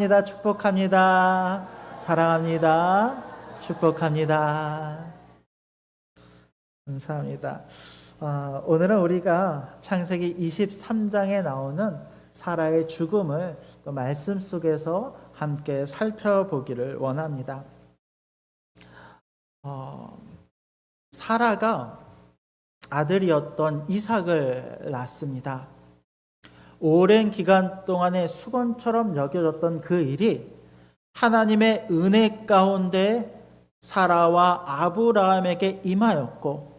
축복합니다. 사랑합니다. 축복합니다. 감사합니다. 오늘은 우리가 창세기 23장에 나오는 사라의 죽음을 또 말씀 속에서 함께 살펴보기를 원합니다. 사라가 아들이었던 이삭을 낳습니다. 오랜 기간 동안에 수건처럼 여겨졌던 그 일이 하나님의 은혜 가운데 사라와 아브라함에게 임하였고,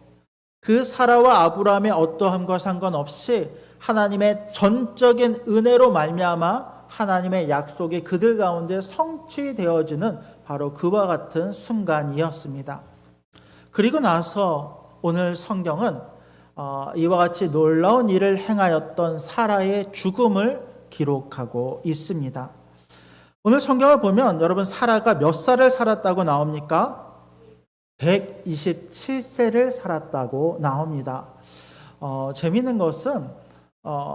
그 사라와 아브라함의 어떠함과 상관없이 하나님의 전적인 은혜로 말미암아 하나님의 약속이 그들 가운데 성취되어지는 바로 그와 같은 순간이었습니다. 그리고 나서 오늘 성경은 이와 같이 놀라운 일을 행하였던 사라의 죽음을 기록하고 있습니다. 오늘 성경을 보면 여러분, 사라가 몇 살을 살았다고 나옵니까? 127세를 살았다고 나옵니다. 재미있는 것은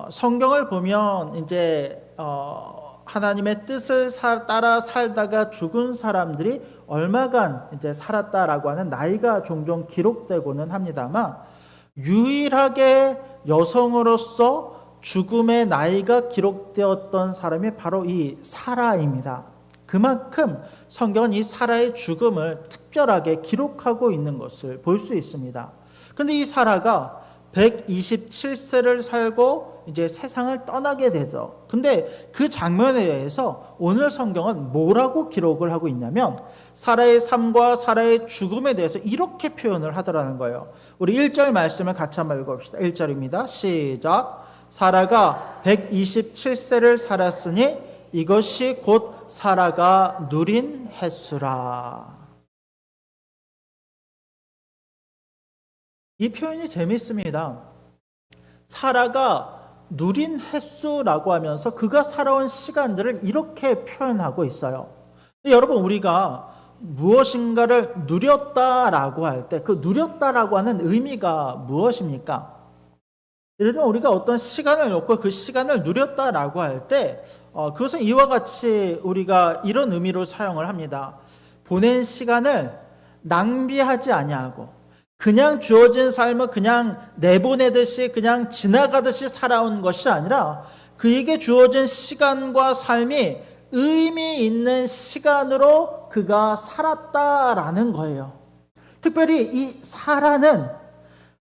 성경을 보면 이제 하나님의 뜻을 따라 살다가 죽은 사람들이 얼마간 이제 살았다라고 하는 나이가 종종 기록되고는 합니다만, 유일하게 여성으로서 죽음의 나이가 기록되었던 사람이 바로 이 사라입니다. 그만큼 성경은 이 사라의 죽음을 특별하게 기록하고 있는 것을 볼 수 있습니다. 그런데 이 사라가 127세를 살고 이제 세상을 떠나게 되죠. 근데 그 장면에 대해서 오늘 성경은 뭐라고 기록을 하고 있냐면, 사라의 삶과 사라의 죽음에 대해서 이렇게 표현을 하더라는 거예요. 우리 1절 말씀을 같이 한번 읽어봅시다. 1절입니다. 시작. 사라가 127세를 살았으니 이것이 곧 사라가 누린 횟수라. 이 표현이 재밌습니다. 사라가 누린 횟수라고 하면서 그가 살아온 시간들을 이렇게 표현하고 있어요. 여러분, 우리가 무엇인가를 누렸다라고 할 때 그 누렸다라고 하는 의미가 무엇입니까? 예를 들면 우리가 어떤 시간을 놓고 그 시간을 누렸다라고 할 때 그것은 이와 같이 우리가 이런 의미로 사용을 합니다. 보낸 시간을 낭비하지 아니하고 그냥 주어진 삶을 그냥 내보내듯이 그냥 지나가듯이 살아온 것이 아니라 그에게 주어진 시간과 삶이 의미 있는 시간으로 그가 살았다라는 거예요. 특별히 이 사라는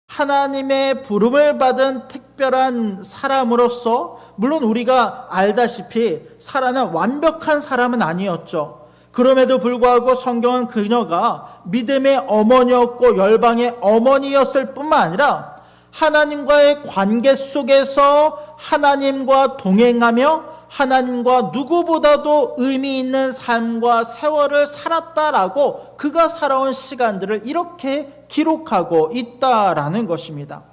하나님의 부름을 받은 특별한 사람으로서, 물론 우리가 알다시피 사라는 완벽한 사람은 아니었죠. 그럼에도 불구하고 성경은 그녀가 믿음의 어머니였고 열방의 어머니였을 뿐만 아니라 하나님과의 관계 속에서 하나님과 동행하며 하나님과 누구보다도 의미 있는 삶과 세월을 살았다라고 그가 살아온 시간들을 이렇게 기록하고 있다라는 것입니다.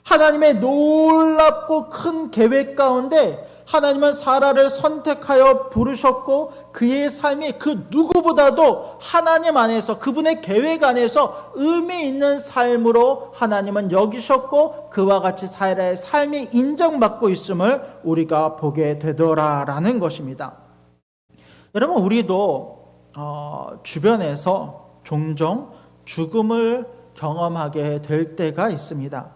하나님의 놀랍고 큰 계획 가운데 하나님은 사라를 선택하여 부르셨고, 그의 삶이 그 누구보다도 하나님 안에서, 그분의 계획 안에서 의미 있는 삶으로 하나님은 여기셨고, 그와 같이 사라의 삶이 인정받고 있음을 우리가 보게 되더라라는 것입니다. 여러분, 우리도 주변에서 종종 죽음을 경험하게 될 때가 있습니다.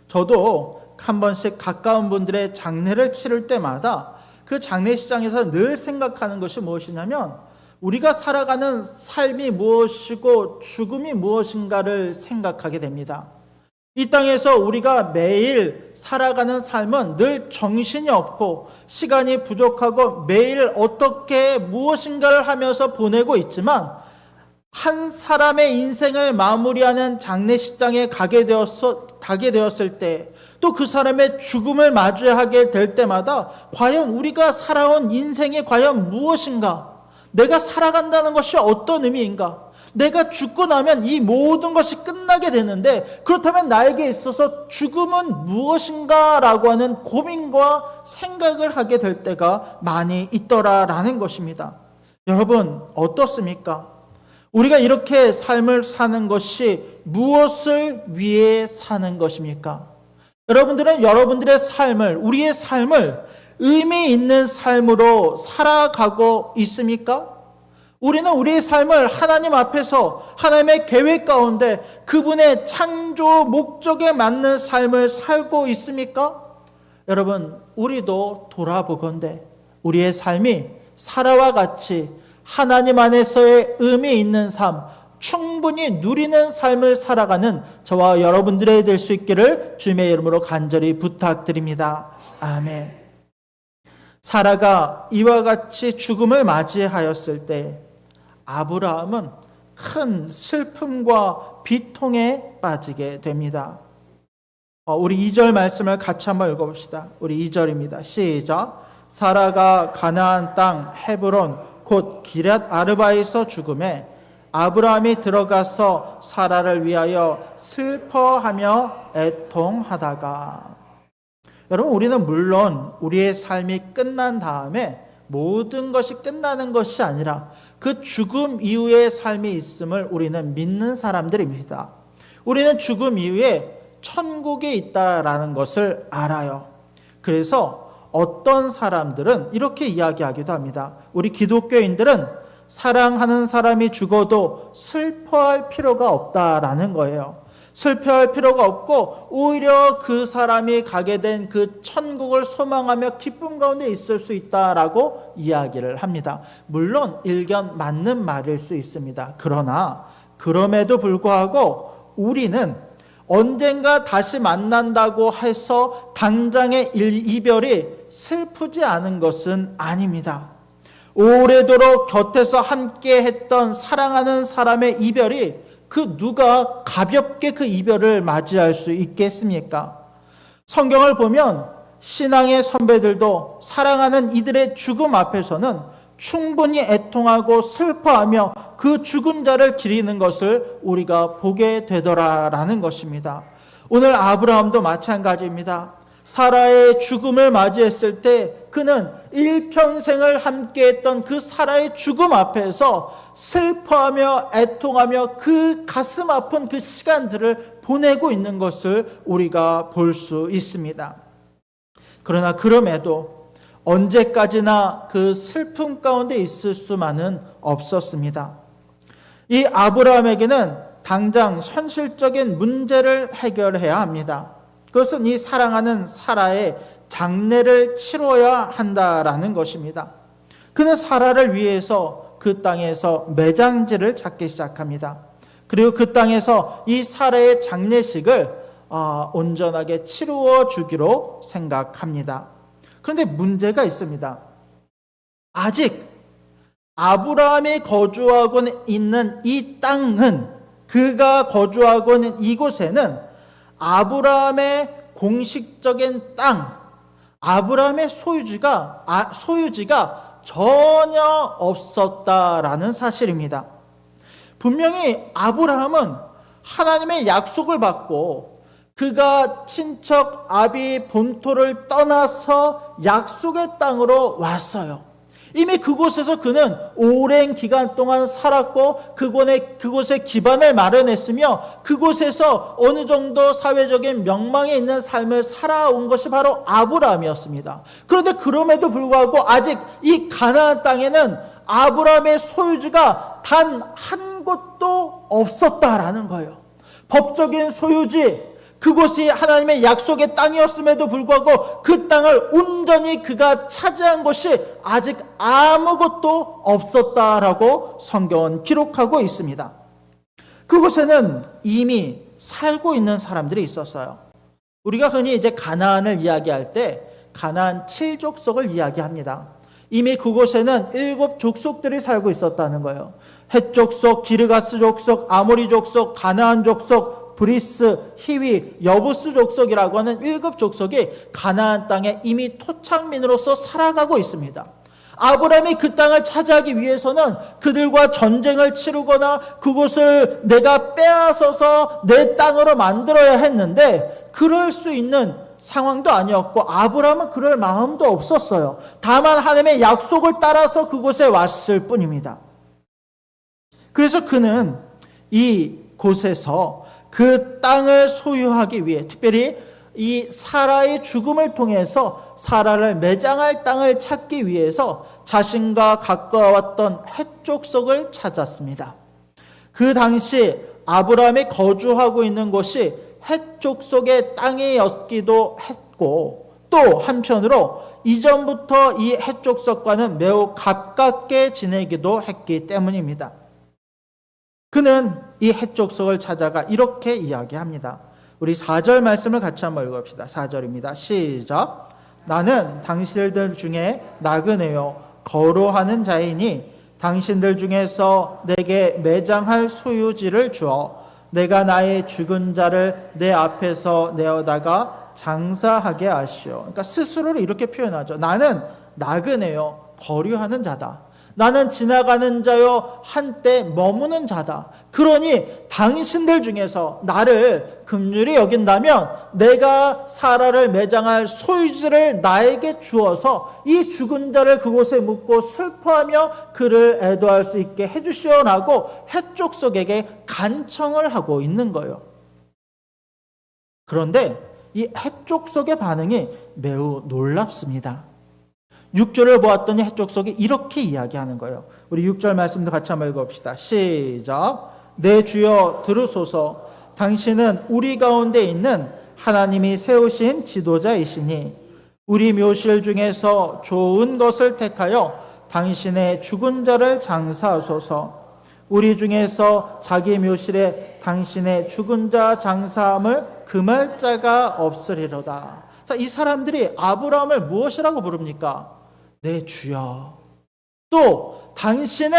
저도 한 번씩 가까운 분들의 장례를 치를 때마다 그 장례식장에서 늘 생각하는 것이 무엇이냐면, 우리가 살아가는 삶이 무엇이고 죽음이 무엇인가를 생각하게 됩니다. 이 땅에서 우리가 매일 살아가는 삶은 늘 정신이 없고 시간이 부족하고 매일 어떻게 무엇인가를 하면서 보내고 있지만, 한 사람의 인생을 마무리하는 장례식장에 가게 되었을 때, 또 그 사람의 죽음을 마주하게 될 때마다 과연 우리가 살아온 인생이 과연 무엇인가? 내가 살아간다는 것이 어떤 의미인가? 내가 죽고 나면 이 모든 것이 끝나게 되는데, 그렇다면 나에게 있어서 죽음은 무엇인가? 라고 하는 고민과 생각을 하게 될 때가 많이 있더라라는 것입니다. 여러분, 어떻습니까? 우리가 이렇게 삶을 사는 것이 무엇을 위해 사는 것입니까? 여러분들은 여러분들의 삶을, 우리의 삶을 의미 있는 삶으로 살아가고 있습니까? 우리는 우리의 삶을 하나님 앞에서 하나님의 계획 가운데 그분의 창조 목적에 맞는 삶을 살고 있습니까? 여러분, 우리도 돌아보건대 우리의 삶이 사라와 같이 하나님 안에서의 의미 있는 삶, 충분히 누리는 삶을 살아가는 저와 여러분들이 될 수 있기를 주님의 이름으로 간절히 부탁드립니다. 아멘. 사라가 이와 같이 죽음을 맞이하였을 때 아브라함은 큰 슬픔과 비통에 빠지게 됩니다. 우리 2절 말씀을 같이 한번 읽어봅시다. 우리 2절입니다. 시작. 사라가 가나안 땅 헤브론 곧 기럇 아르바에서 죽음에 아브라함이 들어가서 사라를 위하여 슬퍼하며 애통하다가. 여러분, 우리는 물론 우리의 삶이 끝난 다음에 모든 것이 끝나는 것이 아니라 그 죽음 이후의 삶이 있음을 우리는 믿는 사람들입니다. 우리는 죽음 이후에 천국에 있다라는 것을 알아요. 그래서 어떤 사람들은 이렇게 이야기하기도 합니다. 우리 기독교인들은 사랑하는 사람이 죽어도 슬퍼할 필요가 없다라는 거예요. 슬퍼할 필요가 없고 오히려 그 사람이 가게 된 그 천국을 소망하며 기쁨 가운데 있을 수 있다라고 이야기를 합니다. 물론 일견 맞는 말일 수 있습니다. 그러나 그럼에도 불구하고 우리는 언젠가 다시 만난다고 해서 당장의 이별이 슬프지 않은 것은 아닙니다. 오래도록 곁에서 함께 했던 사랑하는 사람의 이별이 그 누가 가볍게 그 이별을 맞이할 수 있겠습니까? 성경을 보면 신앙의 선배들도 사랑하는 이들의 죽음 앞에서는 충분히 애통하고 슬퍼하며 그 죽은 자를 기리는 것을 우리가 보게 되더라라는 것입니다. 오늘 아브라함도 마찬가지입니다. 사라의 죽음을 맞이했을 때 그는 일평생을 함께했던 그 사라의 죽음 앞에서 슬퍼하며 애통하며 그 가슴 아픈 그 시간들을 보내고 있는 것을 우리가 볼 수 있습니다. 그러나 그럼에도 언제까지나 그 슬픔 가운데 있을 수만은 없었습니다. 이 아브라함에게는 당장 현실적인 문제를 해결해야 합니다. 그것은 이 사랑하는 사라의 장례를 치러야 한다라는 것입니다. 그는 사라를 위해서 그 땅에서 매장지를 찾기 시작합니다. 그리고 그 땅에서 이 사라의 장례식을 온전하게 치루어 주기로 생각합니다. 그런데 문제가 있습니다. 아직 아브라함이 거주하고 있는 이 땅은, 그가 거주하고 있는 이곳에는 아브라함의 공식적인 땅, 아브라함의 소유지가 전혀 없었다라는 사실입니다. 분명히 아브라함은 하나님의 약속을 받고 그가 친척 아비 본토를 떠나서 약속의 땅으로 왔어요. 이미 그곳에서 그는 오랜 기간 동안 살았고 그곳에 기반을 마련했으며 그곳에서 어느 정도 사회적인 명망에 있는 삶을 살아온 것이 바로 아브라함이었습니다. 그런데 그럼에도 불구하고 아직 이 가나안 땅에는 아브라함의 소유지가 단 한 곳도 없었다라는 거예요. 법적인 소유지, 그곳이 하나님의 약속의 땅이었음에도 불구하고 그 땅을 온전히 그가 차지한 것이 아직 아무것도 없었다라고 성경은 기록하고 있습니다. 그곳에는 이미 살고 있는 사람들이 있었어요. 우리가 흔히 이제 가나안을 이야기할 때 가나안 7족속을 이야기합니다. 이미 그곳에는 7족속들이 살고 있었다는 거예요. 헷 족속, 기르가스 족속, 아모리 족속, 가나안 족속, 브리스, 히위, 여부스 족속이라고 하는 7족속이 가나안 땅에 이미 토착민으로서 살아가고 있습니다. 아브라함이 그 땅을 차지하기 위해서는 그들과 전쟁을 치르거나 그곳을 내가 빼앗아서 내 땅으로 만들어야 했는데 그럴 수 있는 상황도 아니었고 아브라함은 그럴 마음도 없었어요. 다만 하나님의 약속을 따라서 그곳에 왔을 뿐입니다. 그래서 그는 이 곳에서 그 땅을 소유하기 위해, 특별히 이 사라의 죽음을 통해서 사라를 매장할 땅을 찾기 위해서 자신과 가까웠던 헷족속을 찾았습니다. 그 당시 아브라함이 거주하고 있는 곳이 헷족속의 땅이었기도 했고, 또 한편으로 이전부터 이 헷족속과는 매우 가깝게 지내기도 했기 때문입니다. 그는 이 헷족속을 찾아가 이렇게 이야기합니다. 우리 4절 말씀을 같이 한번 읽읍시다. 4절입니다. 시작. 나는 당신들 중에 나그네요 거로하는 자이니 당신들 중에서 내게 매장할 소유지를 주어 내가 나의 죽은 자를 내 앞에서 내어다가 장사하게 하시오. 그러니까 스스로를 이렇게 표현하죠. 나는 나그네요 거류하는 자다. 나는 지나가는 자요 한때 머무는 자다. 그러니 당신들 중에서 나를 긍휼히 여긴다면 내가 사라를 매장할 소유지를 나에게 주어서 이 죽은 자를 그곳에 묻고 슬퍼하며 그를 애도할 수 있게 해주시오라고 헷족속에게 간청을 하고 있는 거예요. 그런데 이 헷족속의 반응이 매우 놀랍습니다. 6절을 보았더니 헷족속이 이렇게 이야기하는 거예요. 우리 6절 말씀도 같이 한번 읽어봅시다. 시작. 내 주여 들으소서. 당신은 우리 가운데 있는 하나님이 세우신 지도자이시니 우리 묘실 중에서 좋은 것을 택하여 당신의 죽은 자를 장사하소서. 우리 중에서 자기 묘실에 당신의 죽은 자 장사함을 금할 자가 없으리로다. 자, 이 사람들이 아브라함을 무엇이라고 부릅니까? 내 주여. 또 당신은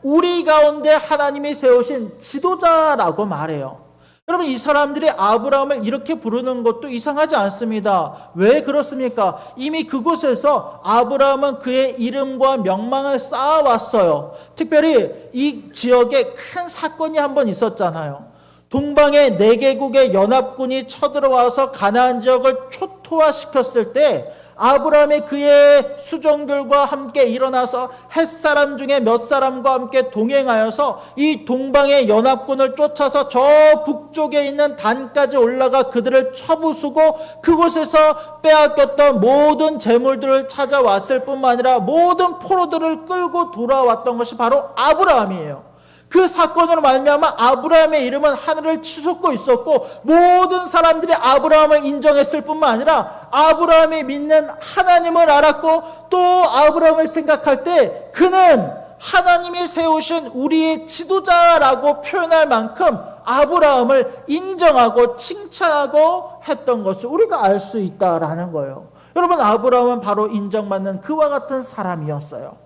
우리 가운데 하나님이 세우신 지도자라고 말해요. 여러분, 이 사람들이 아브라함을 이렇게 부르는 것도 이상하지 않습니다. 왜 그렇습니까? 이미 그곳에서 아브라함은 그의 이름과 명망을 쌓아왔어요. 특별히 이 지역에 큰 사건이 한 번 있었잖아요. 동방의 4개국의 연합군이 쳐들어와서 가나안 지역을 초토화시켰을 때 아브라함이 그의 수종들과 함께 일어나서 햇사람 중에 몇 사람과 함께 동행하여서 이 동방의 연합군을 쫓아서 저 북쪽에 있는 단까지 올라가 그들을 쳐부수고 그곳에서 빼앗겼던 모든 재물들을 찾아왔을 뿐만 아니라 모든 포로들을 끌고 돌아왔던 것이 바로 아브라함이에요. 그 사건으로 말미암아 아브라함의 이름은 하늘을 치솟고 있었고 모든 사람들이 아브라함을 인정했을 뿐만 아니라 아브라함이 믿는 하나님을 알았고 또 아브라함을 생각할 때 그는 하나님이 세우신 우리의 지도자라고 표현할 만큼 아브라함을 인정하고 칭찬하고 했던 것을 우리가 알 수 있다라는 거예요. 여러분, 아브라함은 바로 인정받는 그와 같은 사람이었어요.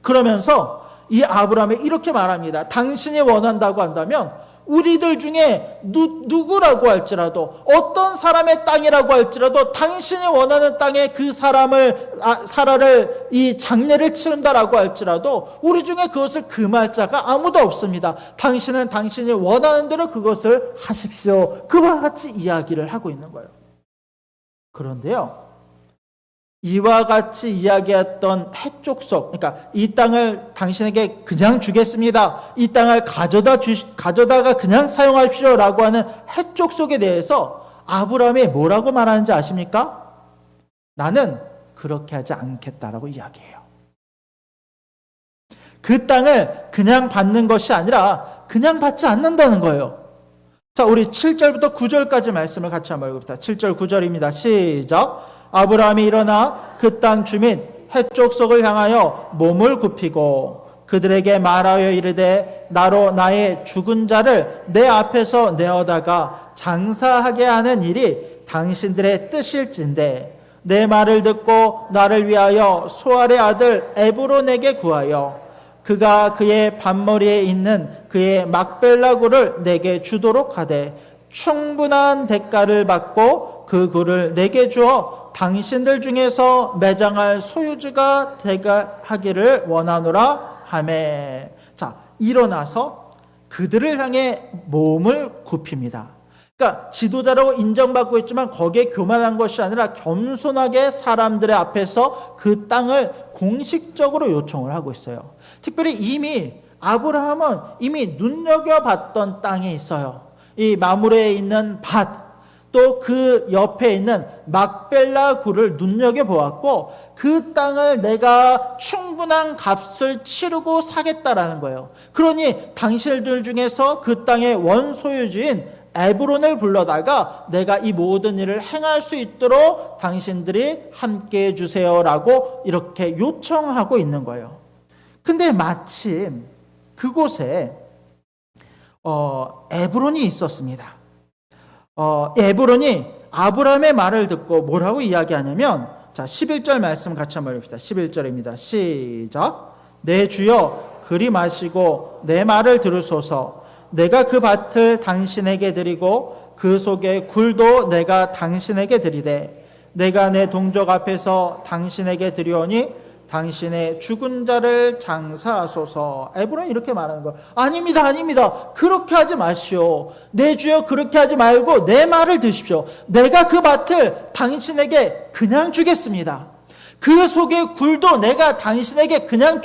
그러면서 이 아브라함이 이렇게 말합니다. 당신이 원한다고 한다면 우리들 중에 누구라고 할지라도 어떤 사람의 땅이라고 할지라도 당신이 원하는 땅에 그 사라를 이 장례를 치른다라고 할지라도 우리 중에 그것을 금할 자가 아무도 없습니다. 당신은 당신이 원하는 대로 그것을 하십시오. 그와 같이 이야기를 하고 있는 거예요. 그런데요, 이와 같이 이야기했던 헷족속, 그러니까 이 땅을 당신에게 그냥 주겠습니다. 이 땅을 가져다가 그냥 사용하십시오라고 하는 헷족속에 대해서 아브라함이 뭐라고 말하는지 아십니까? 나는 그렇게 하지 않겠다라고 이야기해요. 그 땅을 그냥 받는 것이 아니라 그냥 받지 않는다는 거예요. 자, 우리 7절부터 9절까지 말씀을 같이 한번 읽읍시다. 7절 9절입니다. 시작. 아브라함이 일어나 그 땅 주민 헷족속을 향하여 몸을 굽히고 그들에게 말하여 이르되 나로 나의 죽은 자를 내 앞에서 내어다가 장사하게 하는 일이 당신들의 뜻일진데 내 말을 듣고 나를 위하여 소알의 아들 에브론에게 구하여 그가 그의 반머리에 있는 그의 막벨라굴을 내게 주도록 하되 충분한 대가를 받고 그 굴을 내게 주어 당신들 중에서 매장할 소유주가 되게 하기를 원하노라 하매. 자, 일어나서 그들을 향해 몸을 굽힙니다. 그러니까 지도자라고 인정받고 있지만 거기에 교만한 것이 아니라 겸손하게 사람들의 앞에서 그 땅을 공식적으로 요청을 하고 있어요. 특별히 이미 아브라함은 이미 눈여겨봤던 땅에 있어요. 이 마므레에 있는 밭, 또 그 옆에 있는 막벨라 굴을 눈여겨보았고 그 땅을 내가 충분한 값을 치르고 사겠다라는 거예요. 그러니 당신들 중에서 그 땅의 원소유주인 에브론을 불러다가 내가 이 모든 일을 행할 수 있도록 당신들이 함께 해주세요라고 이렇게 요청하고 있는 거예요. 근데 마침 그곳에 에브론이 있었습니다. 에브론이 아브라함의 말을 듣고 뭐라고 이야기하냐면, 자, 11절 말씀 같이 한번 읽읍시다. 11절입니다. 시작. 내 주여 그리 마시고 내 말을 들으소서. 내가 그 밭을 당신에게 드리고 그 속의 굴도 내가 당신에게 드리되 내가 내 동족 앞에서 당신에게 드리오니 당신의 죽은 자를 장사하소서. 에브론이 이렇게 말하는 거예요. 아닙니다, 아닙니다. 그렇게 하지 마시오. 내 주여 그렇게 하지 말고 내 말을 드십시오. 내가 그 밭을 당신에게 그냥 주겠습니다. 그 속의 굴도 내가 당신에게 그냥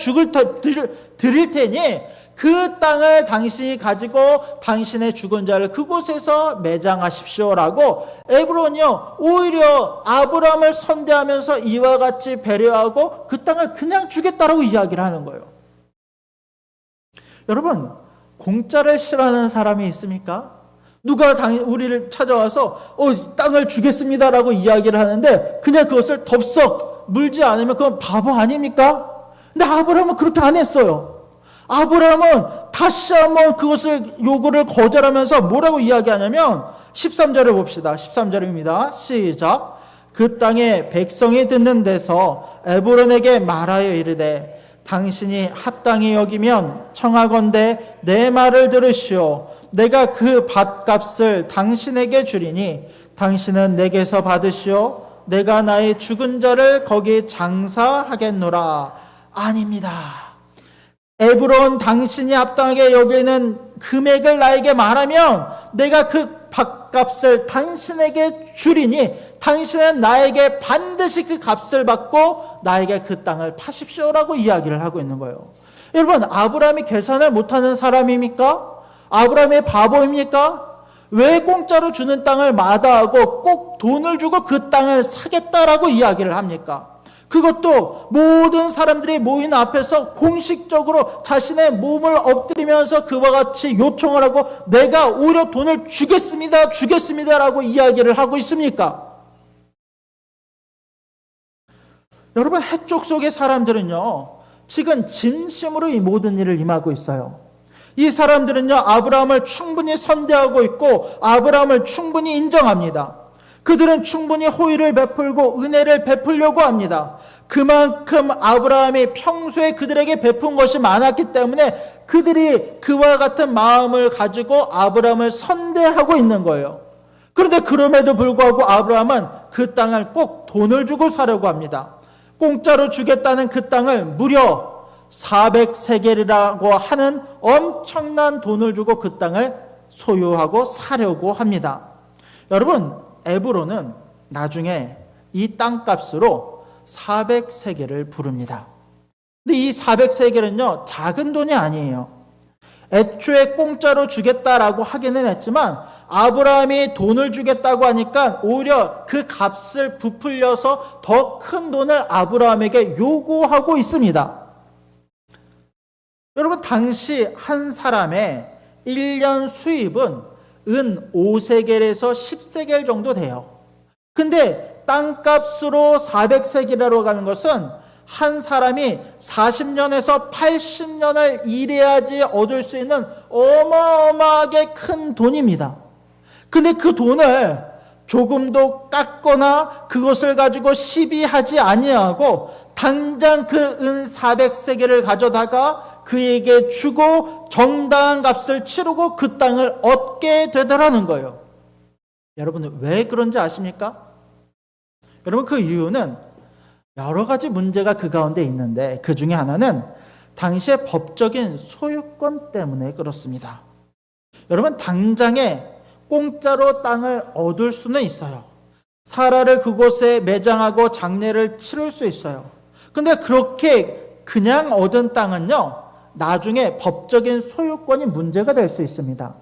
드릴 테니 그 땅을 당신이 가지고 당신의 죽은 자를 그곳에서 매장하십시오라고 에브론이요 오히려 아브라함을 선대하면서 이와 같이 배려하고 그 땅을 그냥 주겠다라고 이야기를 하는 거예요. 여러분, 공짜를 싫어하는 사람이 있습니까? 누가 우리를 찾아와서 땅을 주겠습니다라고 이야기를 하는데 그냥 그것을 덥석 물지 않으면 그건 바보 아닙니까? 근데 아브라함은 그렇게 안 했어요. 아브라함은 다시 한번 그것을 요구를 거절하면서 뭐라고 이야기하냐면 13절을 봅시다. 13절입니다. 시작. 그 땅에 백성이 듣는 데서 에브론에게 말하여 이르되 당신이 합당히 여기면 청하건대 내 말을 들으시오. 내가 그 밭값을 당신에게 주리니 당신은 내게서 받으시오. 내가 나의 죽은 자를 거기 장사하겠노라. 아닙니다. 에브론 당신이 합당하게 여기는 금액을 나에게 말하면 내가 그 밭값을 당신에게 주리니 당신은 나에게 반드시 그 값을 받고 나에게 그 땅을 파십시오라고 이야기를 하고 있는 거예요. 여러분, 아브라함이 계산을 못하는 사람입니까? 아브라함이 바보입니까? 왜 공짜로 주는 땅을 마다하고 꼭 돈을 주고 그 땅을 사겠다라고 이야기를 합니까? 그것도 모든 사람들이 모인 앞에서 공식적으로 자신의 몸을 엎드리면서 그와 같이 요청을 하고 내가 오히려 돈을 주겠습니다라고 이야기를 하고 있습니까? 여러분, 해쪽 속의 사람들은요 지금 진심으로 이 모든 일을 임하고 있어요. 이 사람들은요 아브라함을 충분히 선대하고 있고 아브라함을 충분히 인정합니다. 그들은 충분히 호의를 베풀고 은혜를 베풀려고 합니다. 그만큼 아브라함이 평소에 그들에게 베푼 것이 많았기 때문에 그들이 그와 같은 마음을 가지고 아브라함을 선대하고 있는 거예요. 그런데 그럼에도 불구하고 아브라함은 그 땅을 꼭 돈을 주고 사려고 합니다. 공짜로 주겠다는 그 땅을 무려 400세겔이라고 하는 엄청난 돈을 주고 그 땅을 소유하고 사려고 합니다. 여러분, 에브론은 나중에 이 땅값으로 400세겔을 부릅니다. 근데 이 400세겔은요 작은 돈이 아니에요. 애초에 공짜로 주겠다라고 하기는 했지만 아브라함이 돈을 주겠다고 하니까 오히려 그 값을 부풀려서 더 큰 돈을 아브라함에게 요구하고 있습니다. 여러분, 당시 한 사람의 1년 수입은 은 5세겔에서 10세겔 정도 돼요. 근데 땅값으로 400세겔이라고 하는 것은 한 사람이 40년에서 80년을 일해야지 얻을 수 있는 어마어마하게 큰 돈입니다. 근데 그 돈을 조금도 깎거나 그것을 가지고 시비하지 아니하고 당장 그 은 400세겔을 가져다가 그에게 주고 정당한 값을 치르고 그 땅을 얻게 되더라는 거예요. 여러분, 왜 그런지 아십니까? 여러분, 그 이유는 여러 가지 문제가 그 가운데 있는데 그 중에 하나는 당시의 법적인 소유권 때문에 그렇습니다. 여러분, 당장에 공짜로 땅을 얻을 수는 있어요. 사라를 그곳에 매장하고 장례를 치를 수 있어요. 근데 그렇게 그냥 얻은 땅은요 나중에 법적인 소유권이 문제가 될 수 있습니다.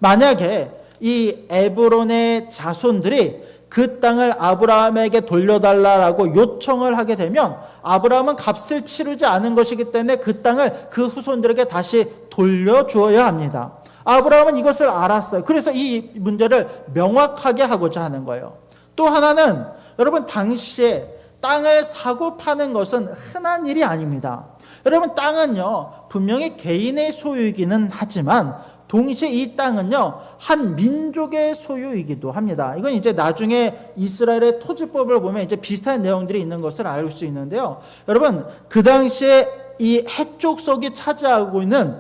만약에 이 에브론의 자손들이 그 땅을 아브라함에게 돌려달라고 요청을 하게 되면 아브라함은 값을 치르지 않은 것이기 때문에 그 땅을 그 후손들에게 다시 돌려주어야 합니다. 아브라함은 이것을 알았어요. 그래서 이 문제를 명확하게 하고자 하는 거예요. 또 하나는 여러분, 당시에 땅을 사고 파는 것은 흔한 일이 아닙니다. 여러분, 땅은요 분명히 개인의 소유이기는 하지만 동시에 이 땅은요 한 민족의 소유이기도 합니다. 이건 이제 나중에 이스라엘의 토지법을 보면 이제 비슷한 내용들이 있는 것을 알 수 있는데요. 여러분, 그 당시에 이 해족속이 차지하고 있는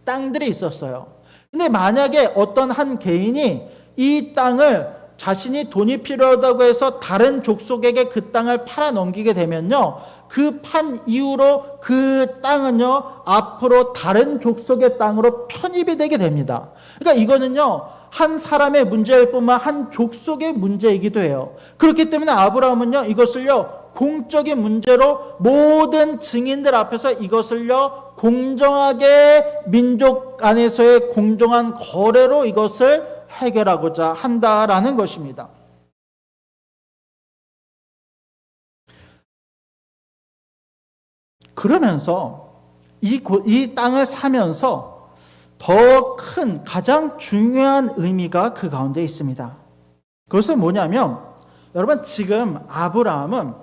땅들이 있었어요. 근데 만약에 어떤 한 개인이 이 땅을 자신이 돈이 필요하다고 해서 다른 족속에게 그 땅을 팔아 넘기게 되면요, 그 판 이후로 그 땅은요 앞으로 다른 족속의 땅으로 편입이 되게 됩니다. 그러니까 이거는요 한 사람의 문제일 뿐만 한 족속의 문제이기도 해요. 그렇기 때문에 아브라함은요 이것을요 공적인 문제로 모든 증인들 앞에서 이것을요 공정하게 민족 안에서의 공정한 거래로 이것을 해결하고자 한다라는 것입니다. 그러면서 이 땅을 사면서 더 큰 가장 중요한 의미가 그 가운데 있습니다. 그것은 뭐냐면 여러분, 지금 아브라함은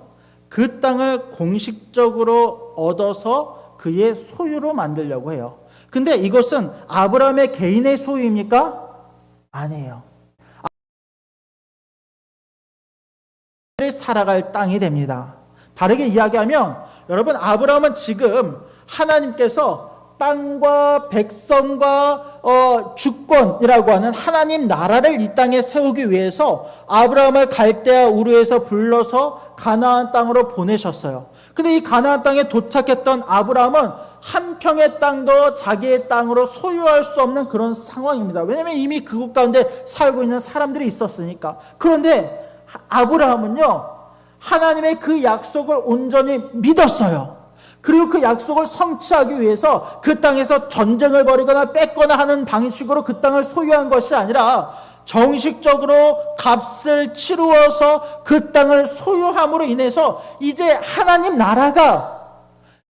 그 땅을 공식적으로 얻어서 그의 소유로 만들려고 해요. 근데 이것은 아브라함의 개인의 소유입니까? 아니에요. 살아갈 땅이 됩니다. 다르게 이야기하면 여러분, 아브라함은 지금 하나님께서 땅과 백성과 주권이라고 하는 하나님 나라를 이 땅에 세우기 위해서 아브라함을 갈대아 우르에서 불러서 가나안 땅으로 보내셨어요. 근데 이 가나안 땅에 도착했던 아브라함은 한 평의 땅도 자기의 땅으로 소유할 수 없는 그런 상황입니다. 왜냐하면 이미 그곳 가운데 살고 있는 사람들이 있었으니까. 그런데 아브라함은요 하나님의 그 약속을 온전히 믿었어요. 그리고 그 약속을 성취하기 위해서 그 땅에서 전쟁을 벌이거나 뺏거나 하는 방식으로 그 땅을 소유한 것이 아니라 정식적으로 값을 치루어서 그 땅을 소유함으로 인해서 이제 하나님 나라가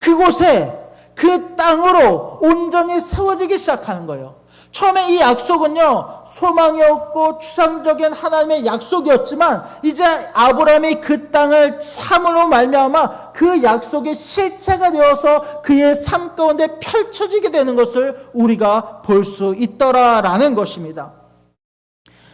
그곳에 그 땅으로 온전히 세워지기 시작하는 거예요. 처음에 이 약속은요 소망이 없고 추상적인 하나님의 약속이었지만 이제 아브라함이 그 땅을 참으로 말미암아 그 약속의 실체가 되어서 그의 삶 가운데 펼쳐지게 되는 것을 우리가 볼 수 있더라라는 것입니다.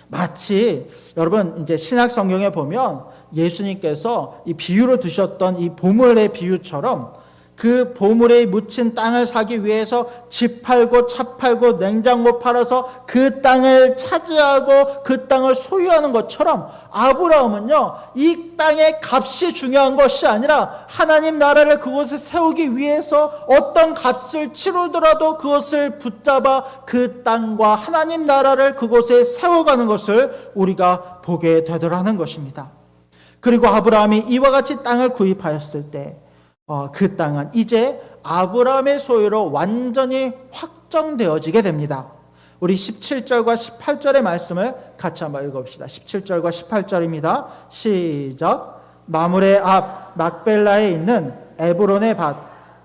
마치 여러분 이제 신약 성경에 보면 예수님께서 이 비유로 드셨던 이 보물의 비유처럼 그 보물에 묻힌 땅을 사기 위해서 집 팔고 차 팔고 냉장고 팔아서 그 땅을 차지하고 그 땅을 소유하는 것처럼 아브라함은요 이 땅의 값이 중요한 것이 아니라 하나님 나라를 그곳에 세우기 위해서 어떤 값을 치르더라도 그것을 붙잡아 그 땅과 하나님 나라를 그곳에 세워가는 것을 우리가 보게 되더라는 것입니다. 그리고 아브라함이 이와 같이 땅을 구입하였을 때 그 땅은 이제 아브라함의 소유로 완전히 확정되어지게 됩니다. 우리 17절과 18절의 말씀을 같이 한번 읽어봅시다. 17절과 18절입니다. 시작. 마므레 앞 막벨라에 있는 에브론의 밭,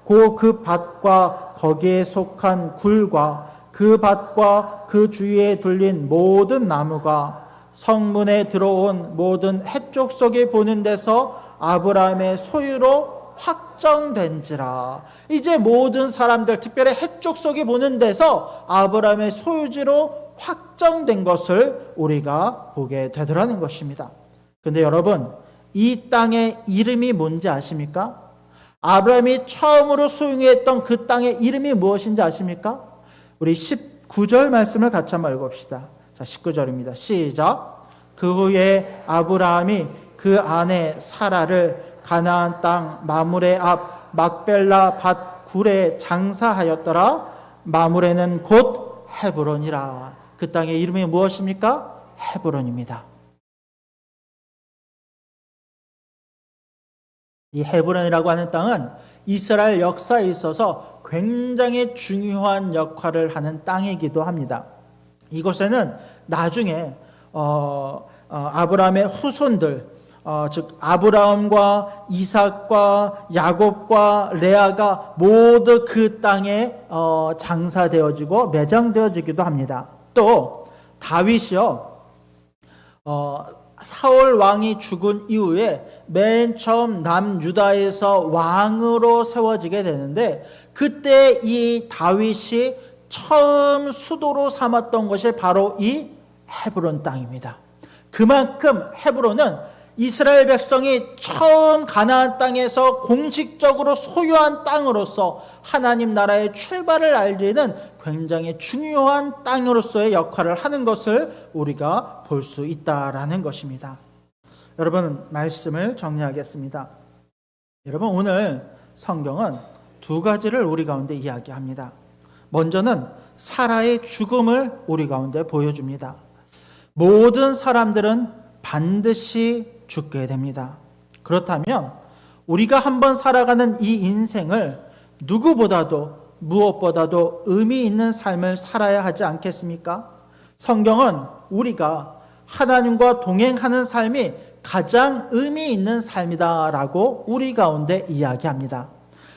그 밭과 거기에 속한 굴과 그 밭과 그 주위에 둘린 모든 나무가 성문에 들어온 모든 헷족속이 보는 데서 아브라함의 소유로 확정된지라. 이제 모든 사람들, 특별히 헷족속이 보는 데서 아브라함의 소유지로 확정된 것을 우리가 보게 되더라는 것입니다. 근데 여러분, 이 땅의 이름이 뭔지 아십니까? 아브라함이 처음으로 소유했던 그 땅의 이름이 무엇인지 아십니까? 우리 19절 말씀을 같이 한번 읽어봅시다. 자, 19절입니다. 시작. 그 후에 아브라함이 그 아내 사라를 가나안 땅 마므레 앞 막벨라 밭 굴에 장사하였더라. 마므레는 곧 헤브론이라. 그 땅의 이름이 무엇입니까? 헤브론입니다. 이 헤브론이라고 하는 땅은 이스라엘 역사에 있어서 굉장히 중요한 역할을 하는 땅이기도 합니다. 이곳에는 나중에 아브라함의 후손들, 즉 아브라함과 이삭과 야곱과 레아가 모두 그 땅에 장사되어지고 매장되어지기도 합니다. 또 다윗이요, 사울 왕이 죽은 이후에 맨 처음 남유다에서 왕으로 세워지게 되는데, 그때 이 다윗이 처음 수도로 삼았던 것이 바로 이 헤브론 땅입니다. 그만큼 헤브론은 이스라엘 백성이 처음 가나안 땅에서 공식적으로 소유한 땅으로서 하나님 나라의 출발을 알리는 굉장히 중요한 땅으로서의 역할을 하는 것을 우리가 볼 수 있다라는 것입니다. 여러분, 말씀을 정리하겠습니다. 여러분, 오늘 성경은 두 가지를 우리 가운데 이야기합니다. 먼저는 사라의 죽음을 우리 가운데 보여줍니다. 모든 사람들은 반드시 죽게 됩니다. 그렇다면 우리가 한번 살아가는 이 인생을 누구보다도 무엇보다도 의미 있는 삶을 살아야 하지 않겠습니까? 성경은 우리가 하나님과 동행하는 삶이 가장 의미 있는 삶이다라고 우리 가운데 이야기합니다.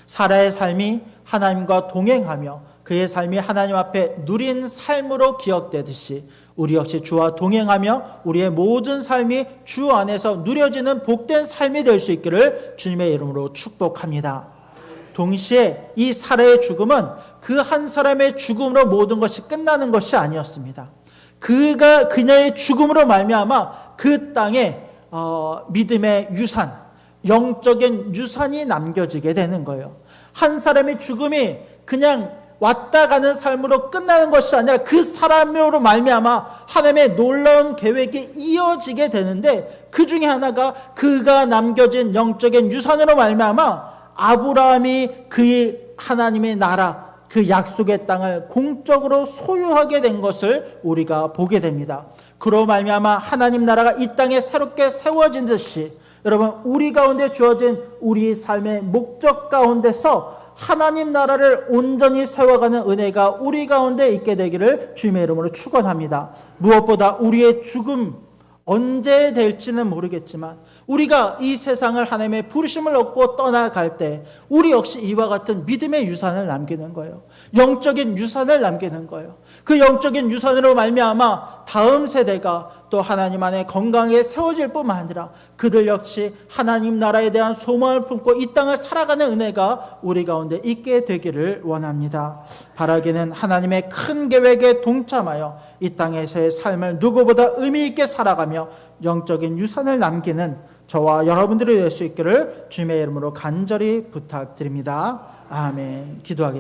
사라의 삶이 하나님과 동행하며 그의 삶이 하나님 앞에 누린 삶으로 기억되듯이 우리 역시 주와 동행하며 우리의 모든 삶이 주 안에서 누려지는 복된 삶이 될 수 있기를 주님의 이름으로 축복합니다. 동시에 이 사라의 죽음은 그 한 사람의 죽음으로 모든 것이 끝나는 것이 아니었습니다. 그녀의 죽음으로 말미암아 그 땅에 믿음의 유산, 영적인 유산이 남겨지게 되는 거예요. 한 사람의 죽음이 그냥 왔다 가는 삶으로 끝나는 것이 아니라 그 사람으로 말미암아 하나님의 놀라운 계획이 이어지게 되는데, 그 중에 하나가 그가 남겨진 영적인 유산으로 말미암아 아브라함이 그의 하나님의 나라, 그 약속의 땅을 공적으로 소유하게 된 것을 우리가 보게 됩니다. 그로 말미암아 하나님 나라가 이 땅에 새롭게 세워진 듯이, 여러분, 우리 가운데 주어진 우리 삶의 목적 가운데서 하나님 나라를 온전히 세워가는 은혜가 우리 가운데 있게 되기를 주님의 이름으로 축원합니다. 무엇보다 우리의 죽음, 언제 될지는 모르겠지만 우리가 이 세상을 하나님의 부르심을 얻고 떠나갈 때 우리 역시 이와 같은 믿음의 유산을 남기는 거예요. 영적인 유산을 남기는 거예요. 그 영적인 유산으로 말미암아 다음 세대가 또 하나님 안에 건강하게 세워질 뿐만 아니라 그들 역시 하나님 나라에 대한 소망을 품고 이 땅을 살아가는 은혜가 우리 가운데 있게 되기를 원합니다. 바라기는 하나님의 큰 계획에 동참하여 이 땅에서의 삶을 누구보다 의미 있게 살아가며 영적인 유산을 남기는 저와 여러분들이 될 수 있기를 주님의 이름으로 간절히 부탁드립니다. 아멘. 기도하겠습니다.